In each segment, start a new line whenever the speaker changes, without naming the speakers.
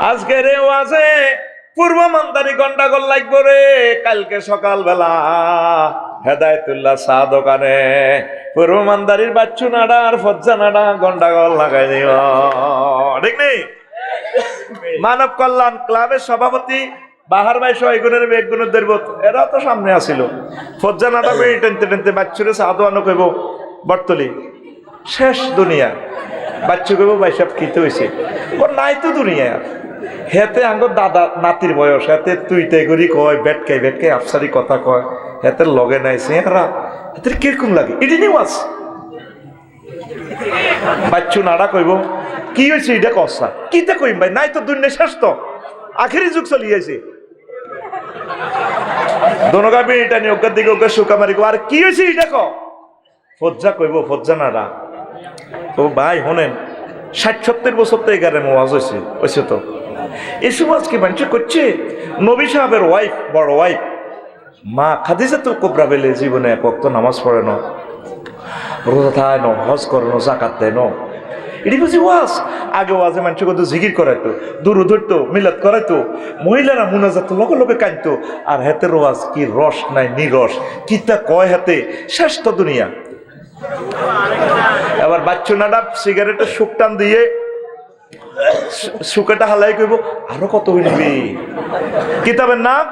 আজকে রে ওয়াজে পূর্ব মান্দারি গন্ডাগোল লাগবো রে। কালকে সকালবেলা হেদায়েতুল্লাহ চা দোকানে পূর্ব মান্দারির বাচ্চু নাডা আর ফজ্জা নাডা গন্ডাগোল লাগাই দিও, ঠিক নেই? মানব কল্যাণ ক্লাবের সভাপতি বাহার ভাই সহগুণের বেগুনের দেবত এরা তো সামনে আসিল। ফজ্জা নাডা বেড়ে টেনতে টেনতে বাচ্চুরে চা দোয়ানো কইব বর্তলি শেষ দুনিয়া। বাচ্চু কইব ভাই সব কিতে হয়েছে নাই তো দুনিয়া। হেতে আঙ্গ দাদা নাতির বয়স, হেতে তুই তে করি কয় বেটকাই বেটকাই আফসারি কথা কয়, হেতের লগে নাই চেহারা, হেতের কিরকম লাগে এটি নিওয়াজ। বাচ্চু নাড়া কইব কি হয়েছে এটা কসা কিতে কইম ভাই নাই তো দুনিয়া শেষ, তো আখেরি যুগ চলিয়েছে। দনগা বিটা নিয়ে ওকার দিকে ওকে শুকা মারি আর কি হয়েছে এটা ক। ফজ্জা কইব ফজ্জা নাড়া ও ভাই শোনেন ৬০-৭০ বছর তো এগারে ওয়াজ হয়েছে তো এসব আজকে মানুষ করছে। নবী সাহেবের ওয়াইফ, বড় ওয়াইফ মা খাদিজাতুল কুবরা বেলে জীবনে এক ওয়াক্ত নামাজ পড়ে না, রোজা থায় ন, হজ করে ন, যাকাত দেয় ন। এটি বুঝি ওয়াজ। আগে ওয়াজে মানুষ কত জিকির করাইতো, দুরূদ ধরতো, মিলাদ করাইতো, মহিলারা মুনাজাত লগে লগে কাঁদতো। আর হেতের ওয়াজ কি রস নাই নিরস, কিতা কয় হাতে শেষ তো দুনিয়া। এবার বাচ্চু নাডা সিগারেটের শুক টান দিয়ে শুকাটা হালাই কইব আরো কত হইবি কিতাবের নাম।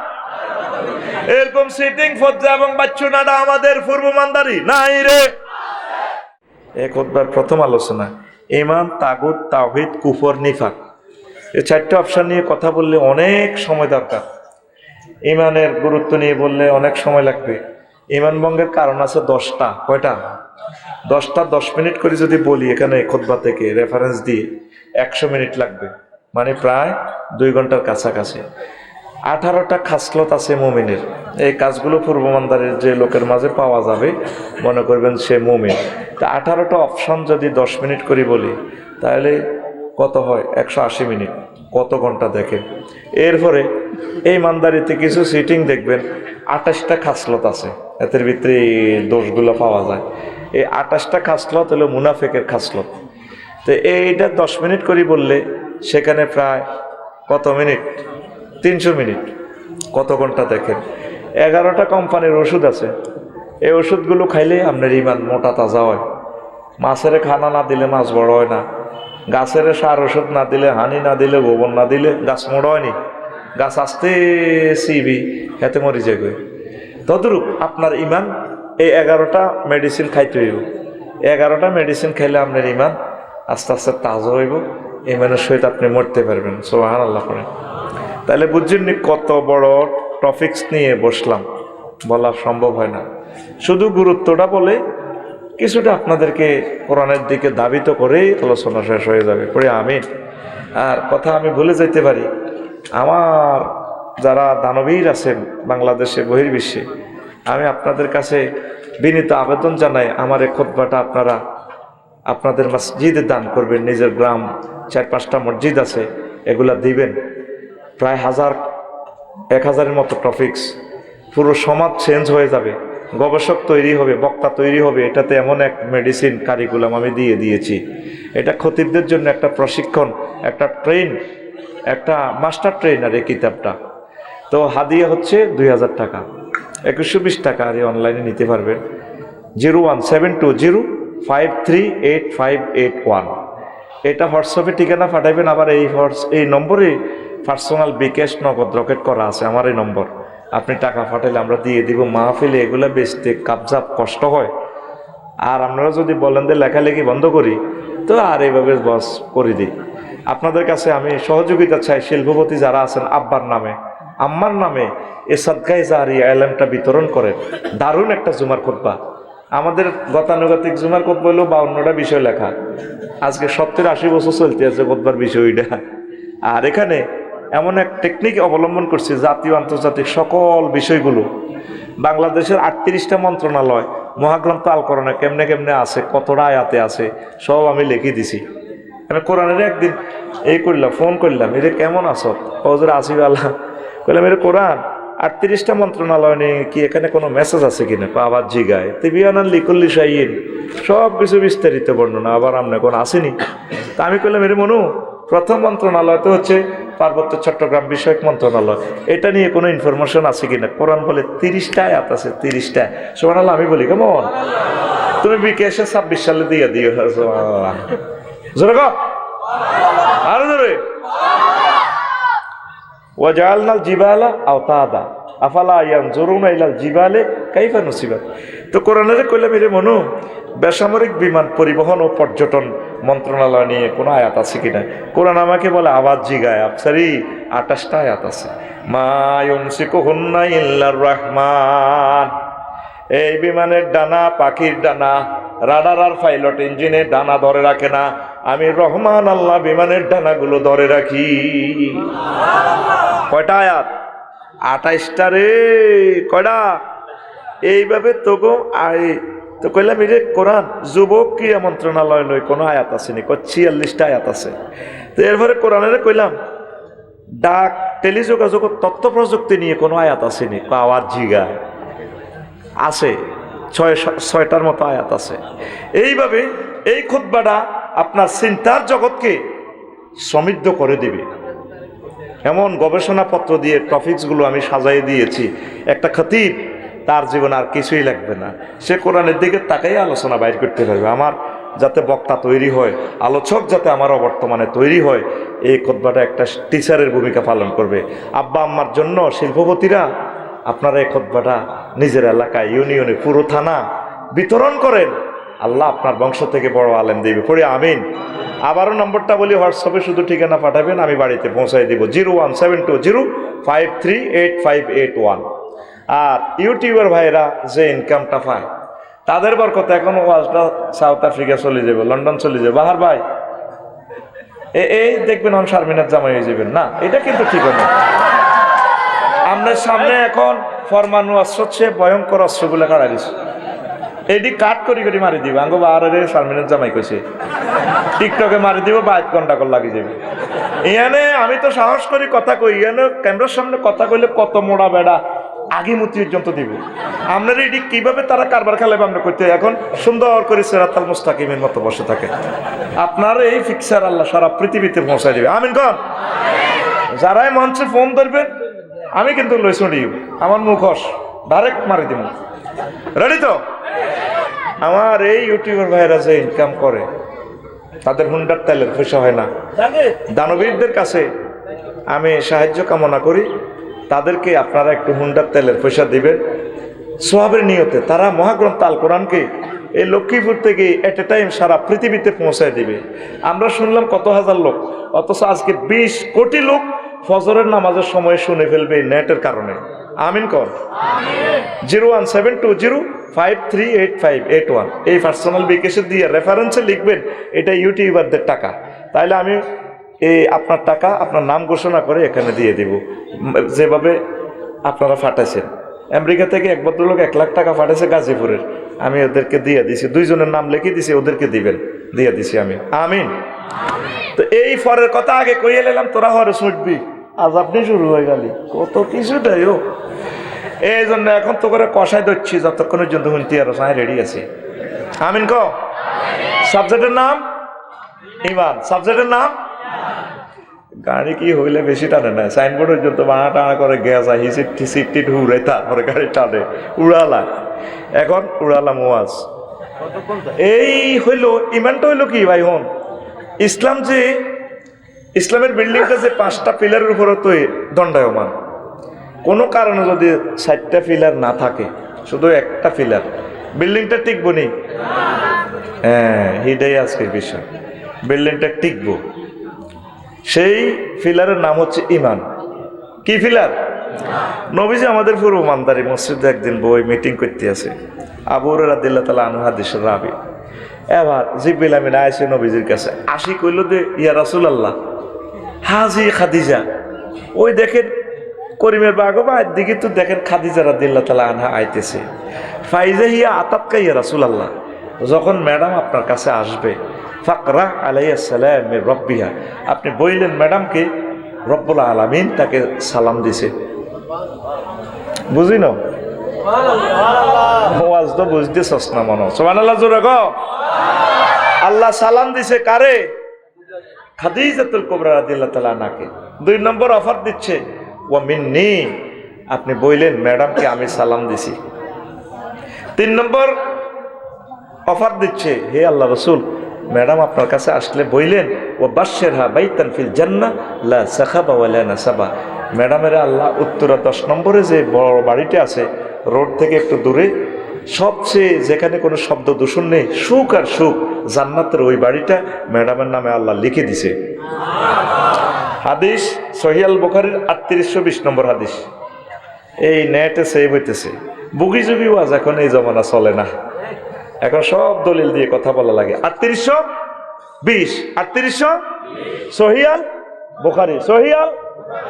এরকম সিটিং ফজ্জা এবং বাচ্চু নাডা আমাদের পূর্ব মান্দারি নাই রে। এক খোদবার প্রথম আলোচনা ঈমান, তাগুত, তাওহীদ, কুফর, নিফাক, এই 4টে অপশন নিয়ে কথা বললে অনেক সময় দরকার। ঈমানের গুরুত্ব নিয়ে বললে অনেক সময় লাগবে। ঈমান ভঙ্গের কারণ আছে 10টা। কয়টা? 10টা। 10 মিনিট করে যদি বলি এখানে খুতবা থেকে রেফারেন্স দিয়ে 100 মিনিট লাগবে, মানে প্রায় 2 ঘন্টার কাছাকাছি। 18টা খাসলত আছে মুমিনের। এই কাজগুলো পূর্ব মান্দারের যে লোকের মাঝে পাওয়া যাবে মনে করবেন সে মুমিন। তা 18টা অপশন যদি 10 মিনিট করে বলি তাহলে কত হয়? 180 মিনিট। কত ঘন্টা দেখেন। এরপরে এই মান্দারিতে কিছু সিটিং দেখবেন 28টা খাসলত আছে, এদের ভিতরে দোষগুলো পাওয়া যায়। এই 28টা খাসলত হলো মুনাফেকের খাসলত। তো এইটা 10 মিনিট করে বললে সেখানে প্রায় কত মিনিট? 300 মিনিট। কত ঘন্টা দেখেন। 11টা কোম্পানির ওষুধ আছে। এই ওষুধগুলো খাইলে আপনার ঈমান মোটা তাজা হয়। মাছের খানা না দিলে মাছ বড় হয় না, গাছের সার ওষুধ না দিলে, হানি না দিলে, গোবর না দিলে গাছ মোড় হয়নি। গাছ আসতে সিবি এতে মরি যাবে। তদ্রূপ আপনার ঈমান এই 11টা মেডিসিন খাইতে হইব। 11টা মেডিসিন খাইলে আপনার ঈমান আস্তে আস্তে তাজা হইব, ঈমানের সহিত আপনি মরতে পারবেন। সুবহানাল্লাহ করে। তাহলে বুঝছেন কত বড় টপিকস নিয়ে বসলাম, বলা সম্ভব হয় না। শুধু গুরুত্বটা বলে কিছুটা আপনাদেরকে কোরআনের দিকে ধাবিত করেই আলোচনা শেষ হয়ে যাবে। পড়ে আমিন। আর কথা আমি ভুলে যেতে পারি, আমার যারা দানবীর আছেন বাংলাদেশে বহির্বিশ্বে, আমি আপনাদের কাছে বিনীত আবেদন জানাই আমার এই খুতবাটা আপনারা আপনাদের মসজিদে দান করবেন। নিজের গ্রাম 4-5টা মসজিদ আছে, এগুলা দিবেন। প্রায় 1000-1000-এর মতো টপিকস। পুরো সমাজ চেঞ্জ হয়ে যাবে, গবেষক তৈরি হবে, বক্তা তৈরি হবে। এটাতে এমন এক মেডিসিন কারিকুলাম আমি দিয়েছি। এটা খতিবদের জন্য একটা প্রশিক্ষণ, একটা ট্রেন, একটা মাস্টার ট্রেনার এই কিতাবটা। তো হাদিয়া হচ্ছে 2000 টাকা, 2120 টাকা। আর অনলাইনে নিতে পারবেন। 01720538581। এটা হোয়াটসঅ্যাপে ঠিকানা পাঠাবেন। আবার এই নম্বরে পার্সোনাল বিকাশ নগদ রকেট করা আছে আমার এই নম্বর। আপনি টাকা পাঠালে আমরা দিয়ে দিব। মাহফিলে এগুলো বেচতে কাবজাব কষ্ট হয়। আর আপনারা যদি বলেন যে লেখালেখি বন্ধ করি, তো আর এইভাবে বস করে দিই। আপনাদের কাছে আমি সহযোগিতা চাই। শিল্পপতি যারা আছেন আব্বার নামে, আম্মার নামে এ সাদকায়ে জারিয়া এলেমটা বিতরণ করেন। দারুণ একটা জুমার খুতবা। আমাদের গতানুগতিক জুমার খুতবা হলো 52টা বিষয় লেখা। আজকে 70-80 বছর চলতে আছে খুতবার বিষয়টা। আর এখানে এমন এক টেকনিক অবলম্বন করছি, জাতীয় আন্তর্জাতিক সকল বিষয়গুলো। বাংলাদেশের 38টা মন্ত্রণালয়, মহাগ্রন্থ আল কোরআনে কেমনে কেমনে আছে, কতটা আয়াতে আছে, সব আমি লিখে দিছি। আমি কোরআনের একদিন এই করলাম, ফোন করলাম, এটা কেমন আছো? হযরত আসিফ আল্লাহ কইলাম এর কোরআন 38টা মন্ত্রণালয় নিয়ে কি এখানে কোনো মেসেজ আছে কিনা? আবার জিগায় তিবিয়ানান লিকুল্লি শাইইন, সব কিছু বিস্তারিত বর্ণনা। আবার আমনে কোন আসেনি? তা আমি কইলাম এর মনু প্রথম মন্ত্রণালয় তো হচ্ছে পার্বত্য চট্টগ্রাম বিষয়ক মন্ত্রণালয়, এটা নিয়ে কোনো ইনফরমেশন আছে কিনা? কোরআন বলে 30টা আয়াত আছে, 30টা। সুবহানাল্লাহ। আমি বলি কেমন, তুমি বিকেশে 26 সালে দিয়ে দিও। সুবহানাল্লাহ। জোরে কও, আরো জোরে। ওয়াজআলনাল জিবালা আওতাদা আফালা ইয়ানজুরুনা ইলাল জিবালি কাইফা নুসিবাত। তো কোরআনের কইলাম রে মনু, বেসামরিক বিমান পরিবহন ও পর্যটন মন্ত্রণালয় নিয়ে কোনো আয়াত আছে কিনা? কোরআন আমাকে বলে আওয়াজ জিগায় আফসারি 28টা আয়াত আছে। মা ইউমসিকুহুন্না ইল্লার রহমান। এই বিমানের ডানা পাখির ডানা, রাডার আর পাইলট ইঞ্জিনের ডানা ধরে রাখে না, আমি রহমান আল্লাহ বিমানের ডানাগুলো ধরে রাখি। কয়টা আয়াত? 28টা রে। কয়টা? এইভাবে তোগো তো কইলাম রে কোরআন যুবক ক্রীড়া মন্ত্রণালয় লই কোনো আয়াত আসেনি, 46টা আয়াত আছে। তো এরপরে কোরআনের কইলাম ডাক টেলিযোগাযোগ তথ্য প্রযুক্তি নিয়ে কোনো আয়াত আসেনি, আওয়াজ জিগা আছে, 6টার মতো আয়াত আছে। এইভাবে এই খুতবাটা আপনার চিন্তার জগৎকে সমৃদ্ধ করে দিবে। এমন গবেষণাপত্র দিয়ে টপিকসগুলো আমি সাজাই দিয়েছি, একটা খতিব তার জীবন আর কিছুই লাগবে না, সে কোরআনের দিকে তাকাই আলোচনা বাইর করতে পারবে। আমার যাতে বক্তা তৈরি হয়, আলোচক যাতে আমার অবর্তমানে তৈরি হয়, এই খুতবাটা একটা টিচারের ভূমিকা পালন করবে। আব্বা আম্মার জন্য শিল্পপতিরা আপনারা এই খুতবাটা নিজের এলাকায়, ইউনিয়নে, পুরো থানা বিতরণ করেন। আল্লাহ আপনার বংশ থেকে বড় আলেম দিবে, পড়ে আমিন। আবারও নম্বরটা বলি, হোয়াটসঅ্যাপে শুধু ঠিকানা পাঠাবেন, আমি বাড়িতে পৌঁছাই দিব। 01720538581। আর ইউটিউবার ভাইরা যে ইনকামটা পায় তাদের বরকতে এখন ওয়াজটা সাউথ আফ্রিকা চলে যাবে, লন্ডন চলে যাবে। বাহার ভাই এই দেখবেন আমি শারমিনার জামাই হয়ে যাবেন না, এটা কিন্তু ঠিক না। আপনার সামনে এখন ফরমানু অস্ত্র হচ্ছে ভয়ঙ্কর অস্ত্রগুলো কাটা দিচ্ছে, এটি কাট করি করি মারি দিব। আঙ্গো বাহারে শারমিনার জামাই কইছে টিকটকে মারি দিব, 22 ঘন্টা করে লাগি যাবে। ইয়ানে আমি তো সাহস করি কথা কই, ইয়ানে ক্যামেরার সামনে কথা কইলে কত মোড়া বেড়া আগে মতি পর্যন্ত দিব। আপনারা এটি কিভাবে তারা কারবার খেলাবে আমরা করতে, এখন সুন্দর করে সিরাতাল মুস্তাকিমের মতো বসে থাকে। আপনার এই ফিক্সার আল্লাহ সারা পৃথিবীতে পৌঁছায় দিবে, আমিন কন। যারাই মঞ্চে ফোন ধরবেন আমি কিন্তু লইস আমার মুখোশ ডাইরেক্ট মারি দিব। রেডি তো? আমার এই ইউটিউবার ভাইরা যে ইনকাম করে তাদের হুন্ডার তেলের পয়সা হয় না। দানবীরদের কাছে আমি সাহায্য কামনা করি, তাদেরকে আপনারা একটু হুন্ডার তেলের পয়সা দিবেন সোয়াবের নিয়তে। তারা মহাগ্রন্থ আল কোরআনকে এই লক্ষ্মীপুর থেকে এট এ টাইম সারা পৃথিবীতে পৌঁছায় দিবে। আমরা শুনলাম কত হাজার লোক, অথচ আজকে 20 কোটি লোক ফজরের নামাজের সময় শুনে ফেলবে নেটের কারণে। আমিন কর। 01720538581 এই পার্সোনাল বিকাশে দিয়ে রেফারেন্সে লিখবেন এটা ইউটিউবারদের টাকা, তাইলে আমি এই আপনার টাকা আপনার নাম ঘোষণা করে এখানে দিয়ে দিব। যেভাবে আপনারা ফাটাইছেন, আমেরিকা থেকে এক ভদ্রলোক 1 লাখ টাকা পাঠাইছে গাজীপুরের, আমি ওদেরকে দিয়ে দিছি, 2 জনের নাম লিখে দিছি, ওদেরকে দিবেন, দিয়ে দিছি আমি। আমিন। তো এই ফরের কথা আগে কইয়ে নিলাম, তোরা হরে শুটবি, আজ আপনি শুরু হয়ে গেলি কত কিছুটাই। ও এই জন্য এখন তো করে কষাই দিচ্ছি, যতক্ষণের জন্য হুনতি আর সাই রেডি আছে। আমিন ক। সাবজেক্টের নাম ইমান, সাবজেক্টের নাম গাড়ি কি হইলে বেশি টানে না, সাইনবোর্ড পর্যন্ত বানা টানা করে গেছে, হিসিট হুড়ে, তারপরে গাড়ি টানে উড়ালা। এখন উড়ালাম ওয়াজ। এই হইল ইমানটা হইল কি ভাই হন, ইসলাম যে ইসলামের বিল্ডিংটা যে 5টা পিলারের উপরে তো দণ্ডায়মান, কোনো কারণে যদি 4টা পিলার না থাকে, শুধু একটা পিলার, বিল্ডিংটা টিকবো নি? হ্যাঁ, এটাই আজকের বিষয়, বিল্ডিংটা টিকবো। সেই পিলারের নাম হচ্ছে ইমান। কি পিলার? নবীজি আমাদের পূর্ব মানদারি মসজিদে একদিন বই মিটিং করতে আছে, আবু হুরায়রা রাদিয়াল্লাহু তাআলা আনহু হাদিসের রাবি। এবার জিবরিল আমিন আইছে নবীজির কাছে, আসি কইল যে ইয়া রাসূলুল্লাহ হাজি খাদিজা, ওই দেখেন করিমের বাগবা দিকে তো দেখেন খাদিজা রাদিয়াল্লাহু তাআলা আনহা আইতেছে। ফাইজা হিয়া আতাতকা ইয়া রাসূলুল্লাহ, যখন ম্যাডাম আপনার কাছে আসবে, ফাকরা আলাইহিস সালাম মির রাব্বিহা, আপনি বললেন ম্যাডামকে রব্বুল আলামিন তাকে সালাম দিছে। বুঝি না? ওয়াজ তো বুঝতেছস না মনে। সুবহানাল্লাহ জোরে গো। আল্লাহ সালাম দিছে কারে? খাদিজাতুল কুবরা রাদিয়াল্লাহু তাআলা আনহাকে। 2 নম্বর অফার দিচ্ছে, ও মিন্নি, আপনি বললেন ম্যাডামকে আমি সালাম দিছি। 3 নম্বর অফার দিচ্ছে, হে আল্লাহ রসুল, ম্যাডাম আপনার কাছে আসলে বললেন ও বাশশিরহা বাইতান ফিল জান্নাহ লা সাখাবা ওয়ালা নাসাবা, ম্যাডামের আল্লাহ উত্তরা 10 নম্বরে যে বড় বাড়িটা আছে রোড থেকে একটু দূরে, সবচেয়ে যেখানে কোনো শব্দ দূষণ নেই, সুখ আর সুখ, জান্নাতের ওই বাড়িটা ম্যাডামের নামে আল্লাহ লিখে দিছে। হাদিস সহিহ আল বুখারীর 3820 নম্বর হাদিস। এই নেটে সেভ হইতেছে। বুগি জুগি ওয়াজ এখন এই জমানা চলে না, এখন সব দলিল দিয়ে কথা বলা লাগে। 3820 সহিহ আল বুখারী, সহিহ আল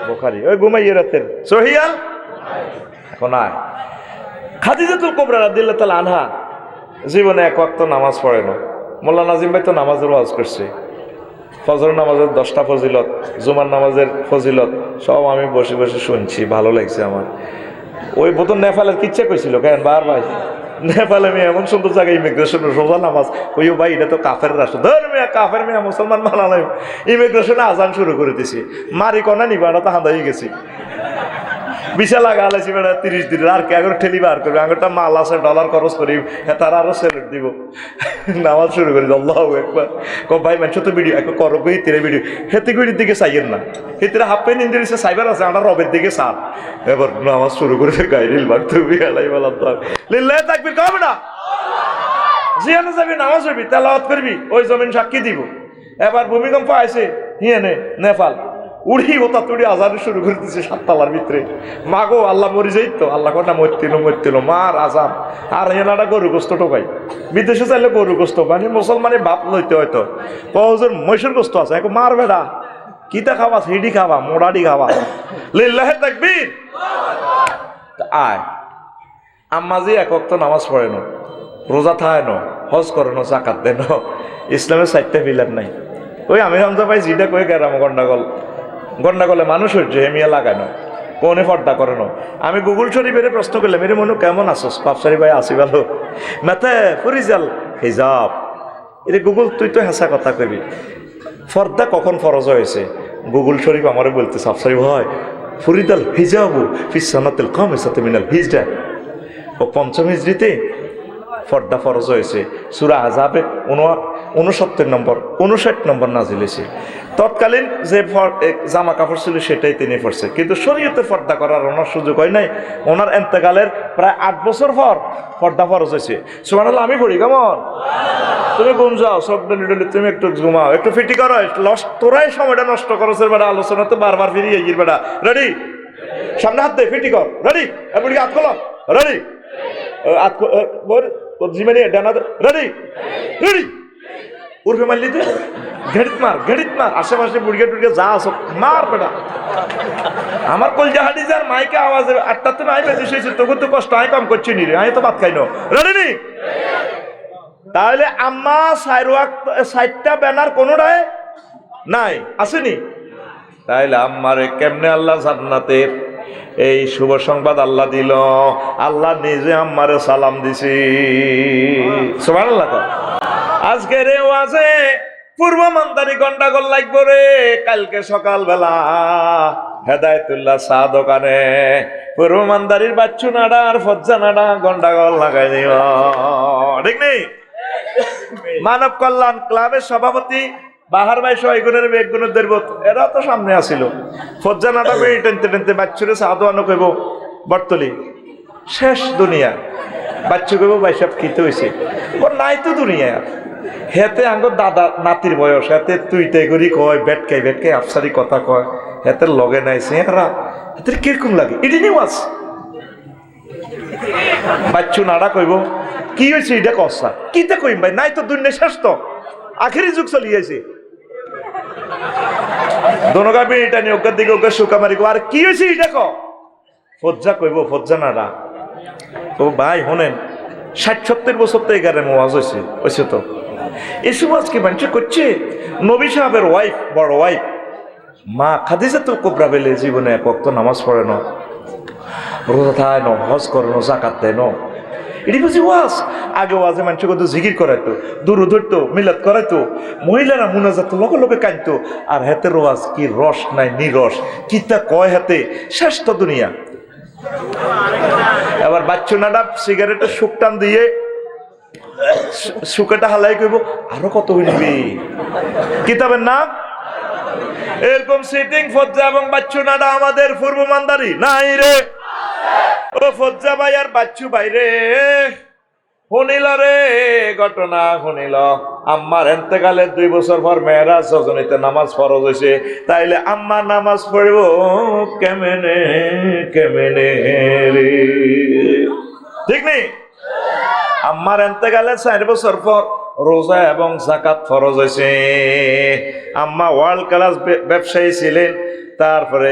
বুখারী, ওই ঘুমাইয়ে রাতের সহিহ আল। এখন আয়, খাদিজাতুল কুবরা রাদিয়াল্লাহু তাআলা আনহা জীবনে এক ওয়াক্ত নামাজ পড়ে না। মোল্লা নাজিম ভাই তো নামাজের ওয়াজ করছে, ফজর নামাজের 10টা ফজিলত, জুমার নামাজের ফজিলত সব আমি বসে বসে শুনছি, ভালো লাগছে আমার। ওই বোধ নেপালের কিচ্ছা কইছিল কেন বার ভাই, নেপালে মেয়ে এমন সুন্দর জায়গায় ইমিগ্রেশন সোজা নামাজ, ওইও ভাই এটা তো কাফের রাষ্ট্র, ধর মেয়ে কাফের মেয়ে মুসলমান মানা নাই, ইমিগ্রেশনে আজান শুরু করে দিছি, মারি কনা নিবা না তো হাঁদাই গেছি, বিশা লাগা আলাইছি বেড়া 30 দিন, আর কে আগর ঠেলি বার করবে, আগরটা মাল আছে ডলার খরচ করি, তারা আরো সেলেট দিব, নামাজ শুরু করি আল্লাহু আকবার। ভাই মানুষ তো ভিডিও এক করো হিতিরে ভিডিও, হেতে গুড়ির দিকে চাইয়েন না, হিতিরে হাফ পেন ইঞ্জুরিছে সাইবার আছে, আমরা রবের দিকে চাপ, এবার নামাজ শুরু করে গাইরিল বার তুমি এলাই বলাম তো লিল্লাহি তাকবীর কবে না জিয়ানো যাবি, নামাজ পড়বি, তেলাওয়াত করবি, ওই জমিন সাক্ষী দিব। এবার ভূমিকম্প আইছে হিয়ানে নেপাল, উড়ি ওটা তুড়ি আজান শুরু করে দিচ্ছে 7 তলার ভিতরে, মাগো আল্লাহ মরি যাই তো, আল্লাহ কটা মরতিল মার আজান। আর এনারা গরু গোস্ত টোকাই, বিদেশে চাইলে গরু গোস্ত, মানে মুসলমানে বাপ লইতে হয়তো কজন মহিষের গোস্ত আছে, এখন মার বেড়া কিতা খাবা, সিডি খাবা, মোড়াডি খাবা, লিল্লাহি তাকবীর। আয় আম্মা যে এক ওয়াক্ত নামাজ পড়ে না, রোজা থায় না, হজ করে না, জাকাত দেয় না, ইসলামের 4টা পিলার নাই। ওই আমি হামজা ভাই যেটা কয়ে গেলাম গন্ডাগলে মানুষ হচ্ছে হেমিয়া লাগানো, কোনে পর্দা করে না। আমি গুগল শরীফের প্রশ্ন করলাম, এর মনে কেমন আসস, পাপসারি ভাই আসি ভালো, মাথা ফরিজাল হিজাব, এটা গুগল তুই তো হেসা কথা কবি, পর্দা কখন ফরজ হয়েছে? গুগল শরীফ আমারে বলতে সাফসারি ভাই ফরিদাল হিজাবু ফিস সানাতিল খামিসাতি মিনাল হিজরা, ও 5ম হিজরিতে পর্দা ফরজ হয়েছে। সূরা আযাবে 59 নম্বর নাজিল হয়েছে। তৎকালীন যে জামা কাপড় ছিল সেটাই তিনি পরছে, কিন্তু শরীয়তে পর্দা করার ওনার সুযোগ হয় নাই। ওনার এন্তেকালের প্রায় 8 বছর পর পর্দা ফরজ হয়েছে। সুবহানাল্লাহ, আমি পড়ি কেমন, তুমি ঘুম যাও, সব ডলি তুমি একটু ঘুমাও, একটু ফিটি করো, তোরাই সময়টা নষ্ট করো, বেটা আলোচনা তো বারবার ফিরিয়ে গিয়ে বেটা রেডি, সামনে হাত দে, ফিটি কর, রেডি, এমনি হাত খোলো, রেডি, জিমানি ডানা রেডি রেডি, উর্ফে মারলি তুই ঘেড়িত মার, আশেপাশে বুড়িয়ে টুড়িয়ে যা আসো মার বেটা। আমার কলজা হাঁটি যার মাইকে আওয়াজে 8টা তো নাই বেশি হয়েছে, তোকে তো কষ্ট আমি কম করছি নি রে, আমি তো ভাত খাই না, রেডি নি। তাহলে আম্মা 4টা ব্যানার কোনোটায় নাই, আসেনি। তাইলে আম্মারে কেমনে আল্লাহ জান্নাতের এই শুভ সংবাদ আল্লাহ দিল? আল্লাহ নিজে আম্মারে সালাম দিছি, সুবহানাল্লাহ। আজকের এই ওয়াজে পূর্ব মান্দারি গন্ডাগোল লাগবো রে, কালকে সকালবেলা হেদায়েতুল্লাহ চা দোকানে পূর্ব মান্দারির বাচ্চু নাড়া আর ফজ্জা নাড়া গন্ডাগোল লাগাই দিব, ঠিক নেই? মানব কল্যাণ ক্লাবের সভাপতি বাহার ভাই সহগুণের বেগুনের দেবত এরা তো সামনে আসিল, ফজ্জা নাটা বেড়ে টেনতে টেনতে বাচ্চুরে চা দোয়ানো কইব বর্তলি শেষ দুনিয়া, বাচ্চু কইব ভাই সব খিতে হয়েছে, ওর নাই তো দুনিয়া। হেতে আঙ্গর দাদা নাতির বয়স, হেতে তুই তেগুরি কয়, বেটকাই আফসারি কথা কয়, হেতের লগে নাই চেহারা, হেতের কিরকম লাগে এটি নিওয়াজ। বাচ্চু নাড়া কইব কি হয়েছে এটা কসা, কিতে কইম ভাই, নাই তো দুনিয়া শেষ, তো আখেরি যুগ চলিয়েছে, দোনোগা বিড়িটা নিয়ে ওকে দিকে ওকে শুকা মারি, আর কি হয়েছে এটা ক। ফজ্জা কইব, ফজ্জা নাড়া ও ভাই হোনেন 60-70 বছর তো এগারে ওয়াজ হয়েছে তো এসব আজকে মানুষ করছে। নবী সাহেবের ওয়াইফ, বড় ওয়াইফ মা খাদিজাতুল কুবরা বেলে জীবনে এক ওয়াক্ত নামাজ পড়ে না, রোজা থায় না, হজ করে না, যাকাত দেয় না, এটি বুঝি ওয়াজ। আগে ওয়াজে মানুষ কত জিকির করাইতো, দুরু ধরতো, মিলাদ করাইতো, মহিলারা মুনাজাত লগে লগে কাঁদতো। আর হাতের ওয়াজ কি রস নাই নিরস, কিতা কয় হাতে, শেষ তো দুনিয়া। এবার বাচ্চু নাডা সিগারেটের শুকটান দিয়ে শুকাটা হালাই কইব, আরো কত হইবি। কিতাবের নাম এরকম সিটিং ফজ্জা এবং বাচ্চু নাডা আমাদের পূর্ব মান্দারি নাই রে। ও ফজ্জা ভাই আর বাচ্চু ভাই রে, শুনিল রে ঘটনা শুনিল। আম্মার এন্তেকালে 2 বছর পর মেয়েরাজ রজনীতে নামাজ ফরজ হয়েছে, তাইলে আম্মা নামাজ পড়ব কেমনে কেমনে রে, ঠিক নেই? আম্মার এন্তেকালে 4 বছর পর রোজা এবং যাকাত ফরজ হয়েছে। আম্মা ওয়ার্ল্ড ক্লাস ব্যবসায়ী ছিলেন, তারপরে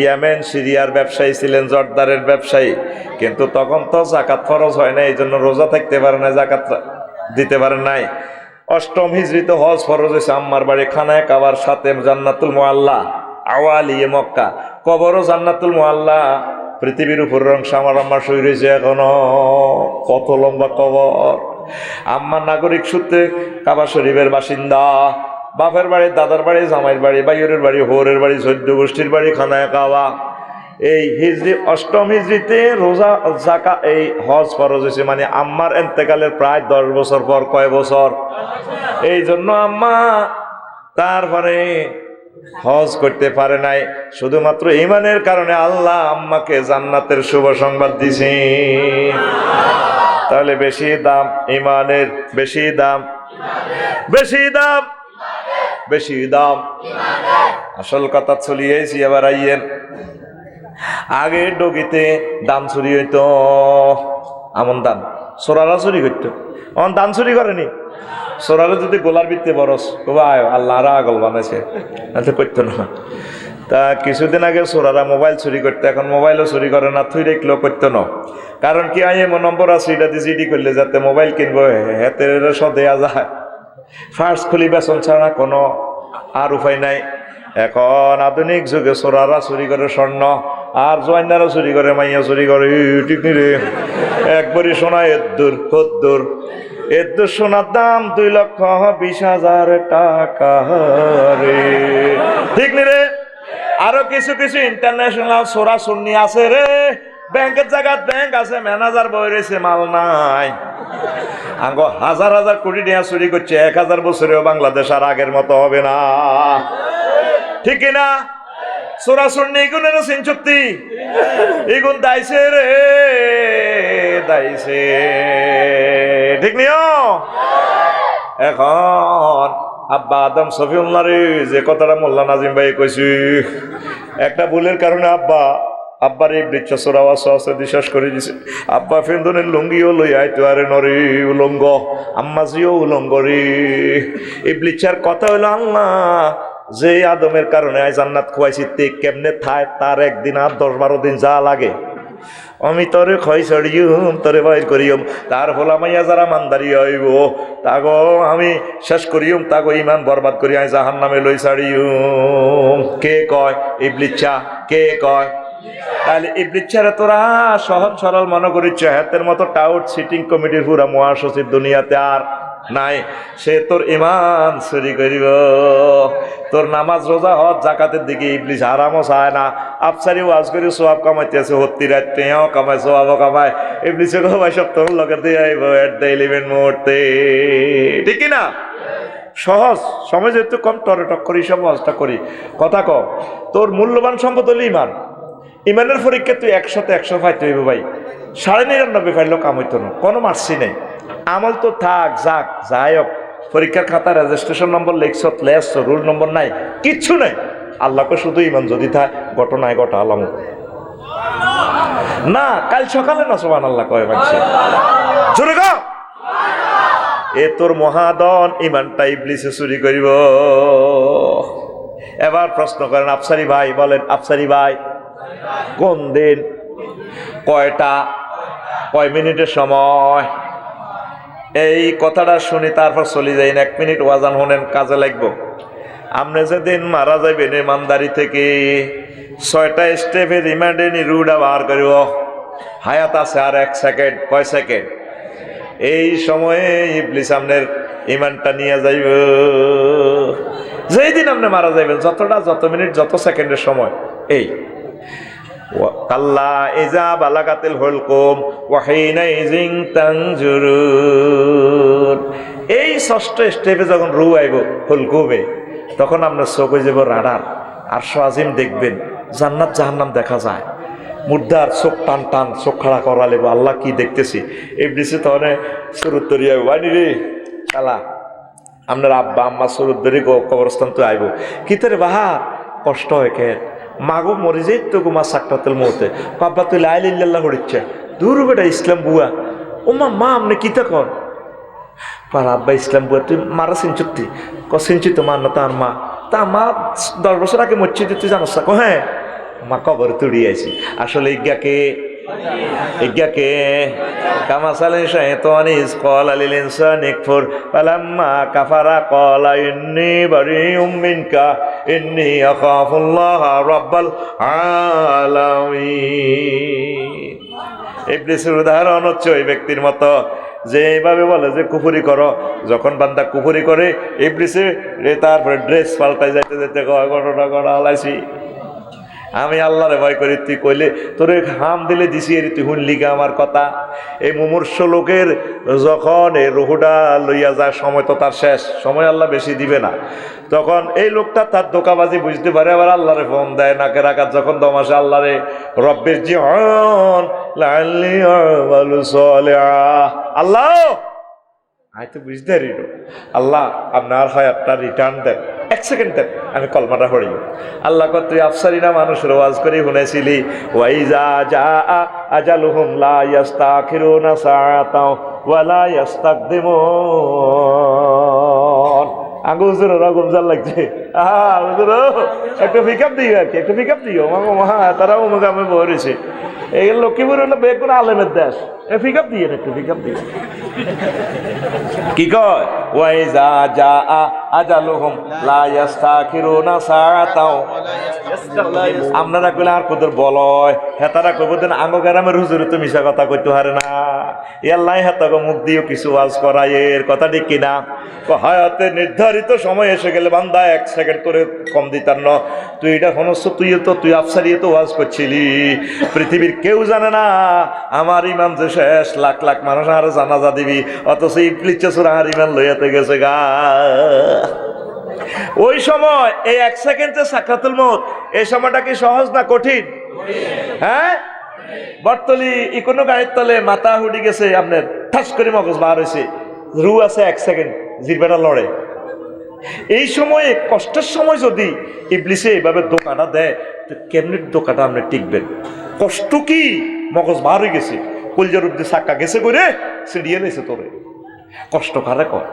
ইয়ামেন সিরিয়ার ব্যবসায়ী ছিলেন, জর্দারের ব্যবসায়ী। কিন্তু তখন তো যাকাত ফরজ হয় না, এই জন্য রোজা থাকতে পারে না, যাকাত দিতে পারে নাই। 8ম হিজরিতে হজ ফরজ হয়েছে। আম্মার বাড়ি খানায় কাবার সাথে জান্নাতুল মুআল্লা, আওয়ালিয়ে মক্কা, কবরও জান্নাতুল মুআল্লা। পৃথিবীর উপর অংশ আমার আম্মার শরীর হয়েছে এখনো, কত লম্বা কবর। আম্মার নাগরিক সূত্রে কাবা শরীফের বাসিন্দা। বাপের বাড়ি, দাদার বাড়ি, জামাইয়ের বাড়ি, বাইরের বাড়ি, হোরের বাড়ি, 14 গোষ্ঠীর বাড়ি খানায় কাবা। এই হিজরি 8ম হিজরিতে রোজা যাকা এই হজ ফরজ হয়েছে, মানে আম্মার এন্তেকালের প্রায় 10 বছর পর। কয় বছর? এই জন্য আম্মা তারপরে হজ করতে পারে নাই। শুধুমাত্র ঈমানের কারণে আল্লাহ আম্মাকে জান্নাতের শুভ সংবাদ দিছে। তাহলে বেশি দাম ঈমানের, বেশি দাম, বেশি দাম, বেশি দাম। আসল কথা চলিয়েছি। এবার আইয়েন, আগে ডগিতে দান চুরি হইতো, আমন দান সোরারা চুরি করতো। অন দান চুরি করেনি, সোরারে যদি গোলার ভিত্তি বরস কবা আল্লাহ আগল বানাইছে, করতো না। তা কিছুদিন আগে সোরারা মোবাইল চুরি করতো, এখন মোবাইলও চুরি করে না, থুই রেখলেও করতো না। কারণ কি এমন নম্বর আছে, এটা দিয়ে জিডি করলে যাতে মোবাইল কিনবো হাতের সব দেয়া যায়। ফার্স্ট খুলি বেতন ছাড়া কোনো আর উপায় নাই। এখন আধুনিক যুগে সোরারা চুরি করে স্বর্ণ, আর জোয়াইনারা চুরি করে, মাইয়া চুরি করে। ঠিক নি রে? একবারই সোনা এদ্দুর কদ্দুর, এদ্দুর সোনার দাম 2,20,000 টাকা রে, ঠিক নি রে? আরো কিছু কিছু ইন্টারন্যাশনাল সোরা সুন্নি আছে রে। ব্যাংকের জায়গায় ব্যাংক আছে, ম্যানেজার বই রয়েছে, মাল নাই। আঙ্গ হাজার হাজার কোটি টাকা চুরি করছে, 1000 বছরেও বাংলাদেশ আর আগের মতো হবে না, ঠিক না? সোরা সুন্নি এগুনের সিন চুক্তি, এগুন দাইছে রে, দাইছে, ঠিক নিও। এখন আব্বা আদম সফিউল্লাহ রে যে কথাটা মোল্লা নাজিম ভাই কইছি, একটা ভুলের কারণে আব্বার এই বৃক্ষ চোরা আছে বিশ্বাস করে দিছে। আব্বা ফেন্দনের লুঙ্গিও লই আইতো, আরে নরে উলঙ্গ, আম্মাজিও উলঙ্গ রে। এই বৃক্ষার কথা হইলো আল্লাহ যে আদমের কারণে আজ জান্নাত খুয়াইছি, তে কেমনে থায় তার একদিন আর 10-12 দিন যা লাগে। আমি তোরে খয় ছড়িয়ম, তোরে বাইর করিয়ম, তার ফলা মাইয়া যারা মানদারি হইব তাগো আমি শেষ করিয়ম, তাগো ইমান বরবাদ করি আমি জাহান নামে লই ছাড়িয়ম। কে কয়? ইবলিচ্ছা। কে কয়? তাহলে ইবলিচ্ছারে তোরা সহজ সরল মনে করিচ্ছ, হাতের মতো টাউট সিটিং কমিটির পুরা মহাসচিব দুনিয়াতে আর নাই। সে তোর ইমান চুরি করিব, তোর নামাজ রোজা হজ জাকাতের দিকে ইবলিস আরামও চায় না। আফসারি ওয়াজ করে সোয়াব কামাইতেছে, হত্তি রাত্রেও কামায়, সোয়াবও কামায়। ইবলিসে ভাই সব তোর লগে দিয়ে আইব এট দ্য 11 মুহূর্তে, ঠিক না? সহজ সময় যেহেতু কম, টরে টক করি, সব ওয়াজটা করি। কথা কম, তোর মূল্যবান সম্পদ হলো ইমান। ইমানের পরীক্ষা তুই 100-তে 100 পাইতে হইব ভাই, 99.5 পাইলেও কাম হইতো না, কোনো মার্সি নেই। আমল তো থাক যাক, যাই হোক, পরীক্ষার খাতা রেজিস্ট্রেশন নম্বর লেখছ, লেখছ, রোল নম্বর নাই, কিচ্ছু নাই। আল্লাহকে শুধু ইমান যদি থাকে, ঘটনায় ঘটা আলাম না, কাল সকালে না সুবহানাল্লাহ কয় মানছে, জোরে গো। এ তোর মহাদন ইমানটা ইবলিসে চুরি করিব। এবার প্রশ্ন করেন আফসারি ভাই, বলেন আফসারি ভাই কোন দিন, কয়টা, কয় মিনিটের সময়? এই কথাটা শুনি তারপর চলে যাই না, 1 মিনিট ওয়াজান হনেন, কাজে লাগবো। আপনি যেদিন মারা যাবেন ইমানদারি থেকে 6টা স্টেপে রিমান্ডে রুডা বার করিব, হায়াত আছে আর 1 সেকেন্ড। কয় সেকেন্ড? এই সময়ে ইবলিস আপনার ইমানটা নিয়ে যাইব। যেই দিন আপনি মারা যাইবেন, যত মিনিট যত সেকেন্ডের সময়, এই কাল্লা ইজা বালাগাতিল হুলকুম ওয়া হিনা ইজিন তানজুরুন। এই ষষ্ঠ স্টেপে যখন রু আইব হুলকুমে, তখন আপনার চোখ হয়ে যাব রাডার, আর আজিম দেখবেন, জান্নাত জাহান্নাম দেখা যায়। মুর্দার চোখ টান টান, চোখ খাড়া করা লেব, আল্লাহ কি দেখতেছি। ইবলিসে তখন সুরুত্তরি আইব, বানি রে শালা, আপনার আব্বা আম্মা সুরুত্তরি কবরস্থান তো আইব। কিতের বাহার কষ্ট হয় কে, মাগো মরে যাই তো গো মা সাকরাতুল মউতে, বাবা তুই লা ইলাহা ইল্লাল্লাহ হচ্ছে দূর বেটা ইসলাম বুয়া। ও মা আপনি কিতা কর? পার আব্বা ইসলাম বুয়া, তুই মারা সিনচুতি চিনছি তো মার না তার মা, তা মা 10 বছর আগে মরছি, তুই জানাস না? হ্যাঁ, মা কবর তুড়ি আইছি। আসলে ইজ্ঞাকে কামাসালিন শাইতানিস ক্বালা লিল ইনসানি কফুর ফালাম্মা কাফারা ক্বালা ইন্নী বারিউম মিনকা ইন্নী আখাফুল্লাহ রাব্বাল আলামিন। ইবলিসের উদাহরণ হচ্ছে ওই ব্যক্তির মতো যে এইভাবে বলে যে কুফরি করো। যখন বান্দা কুফরি করে, ইবলিসে তারপরে ড্রেস পাল্টাই যাইতে যাইতে ঘটনা করা হলাইছি, আমি আল্লাহরে ভয় করি, তুই কইলে তোরে হাম দিলে দিছি এর তুই শুনলি গা আমার কথা। এই মুমূর্ষ লোকের যখন এই রুহুটা লইয়া যায়, সময় তো তার শেষ, সময় আল্লাহ বেশি দিবে না। তখন এই লোকটা তার ধোঁকাবাজি বুঝতে পারে, আবার আল্লাহরে ফোন দেয় নাকে রাখার যখন দম আসে, আল্লাহরে রব্বের জিহন লাআল্লি আমালু সালিহা, আল্লাহ আমি তো বুঝতে পারি আল্লাহ আপনার হায়াতটা রিটার্ন দেন, 1 সেকেন্ড দেন, আমি কলমাটা পড়ি। আল্লাহ কত তুই আফসারিনা মানুষের ওয়াজ করে শুনেছিলি, ওয়াইজা জা আজালুহুম লা ইস্তাখিরুনা সাআতাও ওয়া লা ইস্তাকদিমুন। আঙ্গু হুজুর রকম জাল লাগছে, হুজুর একটু পিকআপ দিও, আর কি একটু পিকআপ দিও, মহা তারাও মুগামে বলেছে। এই লক্ষ্মীপুর হলো বেগুন আলেমের দেশ, পিকআপ দিয়ে একটু পিকআপ দিয়ে কি কয়, ওয়াইজা জা আজালুহুম লা ইস্তাখিরুনা সাআতাও। আপনারা কইলে আর কদর বলয়, হেতারা কইব দেন আঙ্গ গ্রামের হুজুর তো মিশা কথা কইতে হারে না, আল্লাহ হেতাকে মুখ দিও কিছু ওয়াজ করায়, এর কথা ঠিক কিনা? হায়াতে নির্ধারিত সময় এসে গেলে বান্দা 1 সেকেন্ড করে কম দিতার ন। তুই এটা হনস্য, তুই আফসারিয়ে তো ওয়াজ করছিলি, পৃথিবীর কেউ জানে না আমার ইমান যে শেষ, লাখ লাখ মানুষ আর জানাজা দিবি, অথচ ইবলিস আর ইমান লইয়াতে গেছে গা। ওই সময় এই 1 সেকেন্ডে সাকরাতুল মউত, এই সময়টা কি সহজ না কঠিন? হ্যাঁ, বর্তলি কোনো গাড়ির তলে মাথা হুডি গেছে, আপনার ঠাস করে মগজ বার হয়েছে, রু আছে 1 সেকেন্ড, জিরবেটা লড়ে। এই সময়ে কষ্টের সময় যদি ইবলিসে এইভাবে ধোঁকাটা দেয়, তো কেমনি ধোঁকাটা আপনি টিকবেন? কষ্ট কি, মগজ বার হয়ে গেছে, কলজার উপরে চাক্কা গেছে করে সিঁড়িয়ে নিয়েছে তোরে, কষ্ট কারে কর।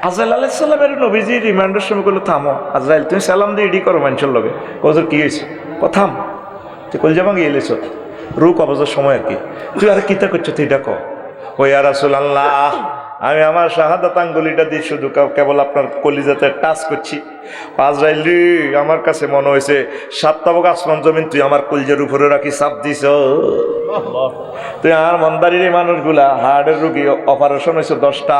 আজরাইল আলাইহিস সালামের নবীজি রিমান্ডের সময় বললো, থামো আজরাইল, তুমি সালাম দিয়ে ইডি করো মানুষের লগে। কজর কি হয়েছে? থাম, তুই কলজা ভাঙিয়ে এলেছ, রু কবজের সময় আর কি, তুই আর কিতা করছো তুই এটা কর। ও ইয়া রাসূলুল্লাহ, আমি আমার শাহাদাত আঙ্গুলিটা দিয়ে শুধু কেবল আপনার কলিজাতে টাচ করছি। আজরাইল রে, আমার কাছে মনে হয়েছে 7 তাবক আসমান জমিন তুই আমার কলিজার উপরে রাখি চাপ দিছ। তুই আমার মন্দারির এই মানুষগুলা হার্টের রুগী, অপারেশন হয়েছে 10টা,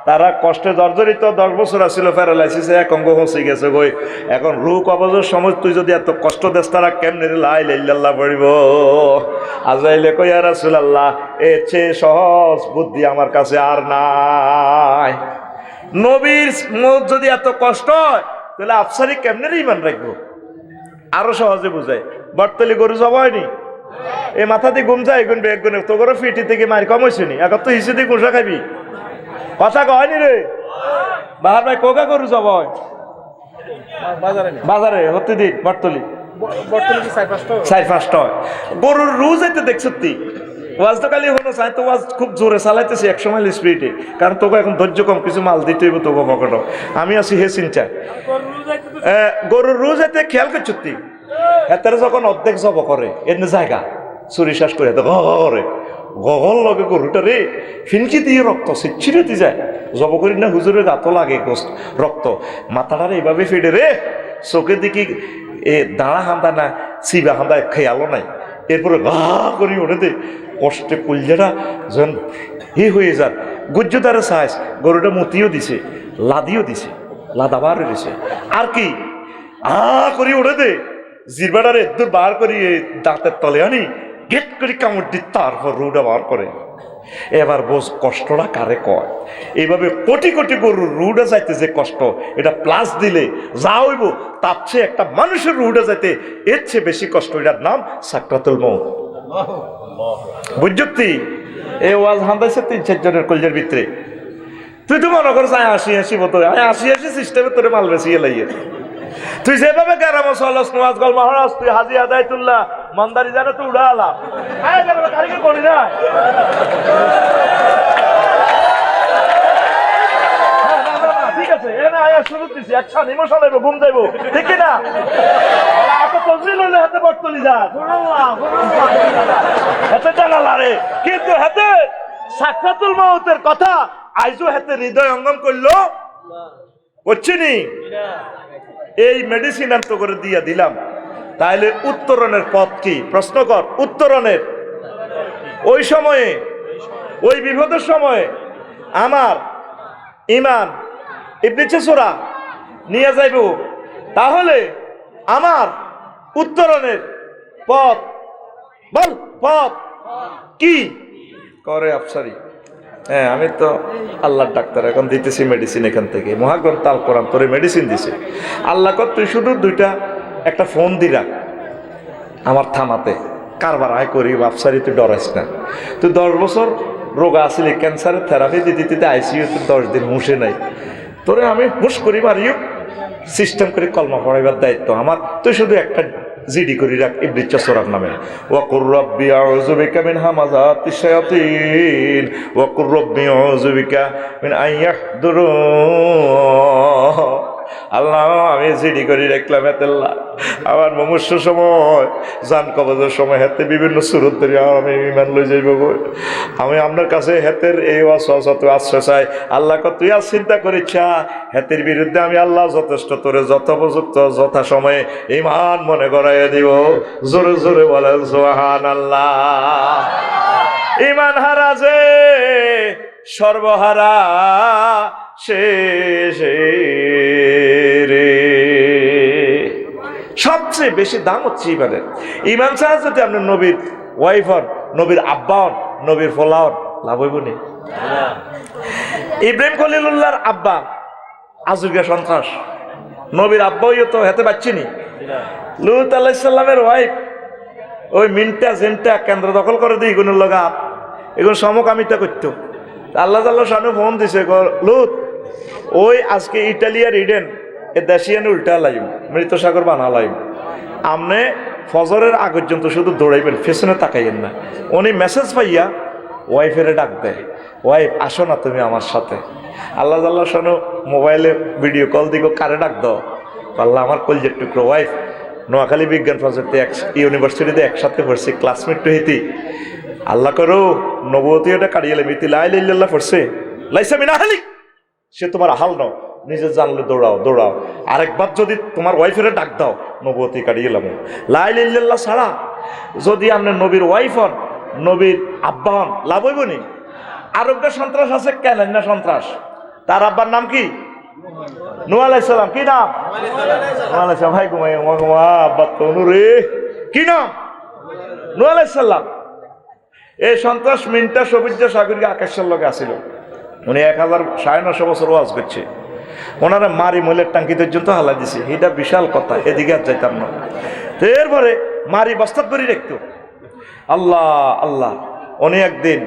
তারা কষ্টে জর্জরিত, 10 বছর আসছিল, প্যারালাইসিসে এক অঙ্গ হসে গেছে গই। এখন রু কবজের সময় তুই যদি এত কষ্ট দেস, তারা কেমনে লা ইলাহা ইল্লাল্লাহ পড়িব? আজরাইলে কই, ইয়া রাসূলুল্লাহ, এর চেয়ে সহজ বুদ্ধি আমার কাছে আর নাই। নবীর মত যদি এত কষ্ট হয়, তাহলে আফসারি কেমনে ইমান রাখবো? আরো সহজে বুঝায়, বর্তলি গরু জবা হয়নি, এই মাথা দিয়ে ঘুম যায়, গুনবে এক গুনে, তোর ফিটি থেকে মার কম হয়েছে নি, এখন তো হিসেবে দিয়ে গোসা খাবি, কথা কয়নি রে বাহার ভাই, কোকা গরু জবা হয় বাজারে হতে দিন, বর্তলি 4-5টা হয় গরুর রোজ এতে দেখছ তুই। ওয়াজ তো খালি হলো চাই, তো ওয়াজ খুব জোরে চালাইতেছি 100 মাইল স্পিডে, কারণ তোকে এখন ধৈর্য কম, কিছু মাল দিতে হইব তোকে পকেটও। আমি আছি হে চিন্তা, গরুর রোজ এতে খেয়াল করছ তুই, এতে যখন অর্ধেক জব করে এমনি জায়গা চুরি শ্বাস করে ঘরে গগল লগে গরুটা রে ফিনকি দিয়ে রক্ত ছিটছিড়ে দিয়ে যায়, জব করি না হুজুরের গাতো লাগে রক্ত, মাথাটারে এইভাবে ফেটে রে, চোখে দেখি এ দাঁড়া হান্দা না চিবা হান্দা খেয়ালও নাই, এরপরে ঘা করি ওঠে দে কষ্টে কুলজেরা যেন হয়ে যান গুজ্জুদারে সাইজ গরুটা মতিও দিছে লাদিও দিছে লাদাবার দিছে আর কি করি ওড়ে দে জিরবাটারে দূর বার করি দাঁতের তলে আনি গেট করে কামড় দি তারপর রুটা বার করে এবার বোঝ কষ্টটা কারে কয় এইভাবে কোটি কোটি গরুর রুডে যাইতে যে কষ্ট এটা প্লাস দিলে যা হইব তার চেয়ে একটা মানুষের রুডে যাইতে এর চেয়ে বেশি কষ্ট এটার নাম সাকরাতুল মউত বুঝতি এই ওয়াজ হান্দাইছে 3-4 জনের কলজের ভিতরে তুই তো মনে করছ আসি বোতলে আসি সিস্টেমে তোরে মাল বেশি লাইয়ে তুই যেভাবে গ্রাম চলস নওয়াজ গল মহারাজ তুই হাজি আদায়তুল্লাহ মন্দারি জানে তো উড়া আলা কারিগর করি না ঠিক আছে এনে আয়া শুরু দিছি একসাথে ইমোশন হইব ঘুম যাইব ঠিক না আপনি তজরিল হলে হাতে বর্তলি যা হাতে জানালা রে কিন্তু হাতে সাকরাতুল মউতের কথা আইজো হাতে হৃদয় অঙ্গম করলো করছিনি এই মেডিসিন আমি তো করে দিয়া দিলাম তাইলে উত্তরণের পথ কি প্রশ্ন কর উত্তরণের ওই সময়ে ওই বিপদের সময়ে আমার ইমান ইবনে চেসরা নিয়ে যাইব তাহলে আমার উত্তরণের পথ বল পথ কি করে আফসারি হ্যাঁ আমি তো আল্লাহর ডাক্তার এখন দিতেছি মেডিসিন এখান থেকে মহাগ্রন্থ আল কোরআন তোরে মেডিসিন দিছে আল্লাহ কর তুই শুধু একটা ফোন দি রাখ আমার থানাতে কারবার আয় করি আফসারি তুই ডরাইস না তুই 10 বছর রোগা আসলে ক্যান্সারের থেরাপি দিতে আইসিইউতে 10 দিন মুছে নাই তোরে আমি হুশ করি মারিও সিস্টেম করে কলমা পড়াইবার দায়িত্ব আমার তুই শুধু একটা জিডি করি রাখ ইবনে চেসরার নামে ওয়াকুর রাব্বি আউযু বিকা মিন হামাযাতিশ শায়াতিন ওয়াকুর রাব্বি আউযু বিকা মিন আইয়াহদুরুন আল্লাহ আমি জিডি করি রাখলাম এতেল্লাহ আমার মুমূর্ষ সময় জান কবজের সময় হাতে বিভিন্ন সুরত ধরে আমি ইমান লই যাইব গো আমি আপনার কাছে হাতের এই অসত আশ্রয় চাই আল্লাহ তুই আর চিন্তা করিচ্ছা হাতের বিরুদ্ধে আমি আল্লাহ যথেষ্ট তোরে যথোপযুক্ত যথা সময়ে ইমান মনে করাইয়া দিব জোরে জোরে বলেন সুবহানাল্লাহ ইমান হারা যে সর্বহারা শেষে রে সবচেয়ে বেশি দাম হচ্ছে ইমানের ইমান ছাড়া যদি আপনার নবীর ওয়াইফ হন নবীর আব্বা হন নবীর ফলা হন লাভ হইব নি ইব্রাহিম খলিলুল্লাহর আব্বা আজুগা সন্ত্রাস নবীর আব্বা হইও তো হেতে পাচ্ছিনি লুত আলাইহিস সালামের ওয়াইফ ওই মিনটা জেনটা কেন্দ্র দখল করে দিই এগুলোর লগা এগুলো সমকামিতা করতো আল্লাহ তাআলা শানু ফোন দিছে লুত ওই আজকে ইটালিয়ার ইডেন এ দেশিয়ান উল্টা লাইম মৃত সাগর বানা লাইম আমনে ফজরের আগ পর্যন্ত শুধু দৌড়াইবেন পেছনে তাকাইয়েন না উনি মেসেজ পাইয়া ওয়াইফেরে ডাক দেয় ওয়াইফ আসো না তুমি আমার সাথে আল্লাহ তাআলা শানু মোবাইলে ভিডিও কল দিগো কারে ডাক দাও আল্লাহ আমার কলজের টুকরো ওয়াইফ নোয়াখালী বিজ্ঞান প্রজেক্টে ইউনিভার্সিটিতে একসাথে পড়ছি ক্লাসমেট তো হইতি আল্লাহ করো নবুয়তিটা কাটিয়ে মিতি লা ইলাহা ইল্লাল্লাহ পড়ছে লাইসা মিন আহলিক সে তোমার আহাল নাও নিজে জানলে দৌড়াও আরেকবার যদি তোমার ওয়াইফের ডাক দাও নবুয়তি কাটিয়ে এলাম লা ইলাহা ইল্লাল্লাহ ছাড়া যদি আপনি নবীর ওয়াইফ হন নবীর আব্বা হন লাভ হইব নি আর একটা সন্ত্রাস আছে কেন না সন্ত্রাস তার আব্বার নাম কি নূহ আলাইহিস সালাম কি নাম নূহ আলাইহিস সালাম ভাই ঘুমাই আব্বা তো রে কি নাম নূহ আলাইহিস সালাম এই সন্ত্রাস মিনটা সবুজ সাগরকে আকাশের লগে আসিল উনি 1950 বছর ওয়াজ করছে ওনারা মারি মহিলার টাঙ্কি পর্যন্ত হালা দিছে এটা বিশাল কথা এদিকে আর যাইতাম না তো এরপরে মারি বস্তাত করে রাখতো আল্লাহ আল্লাহ উনি একদিন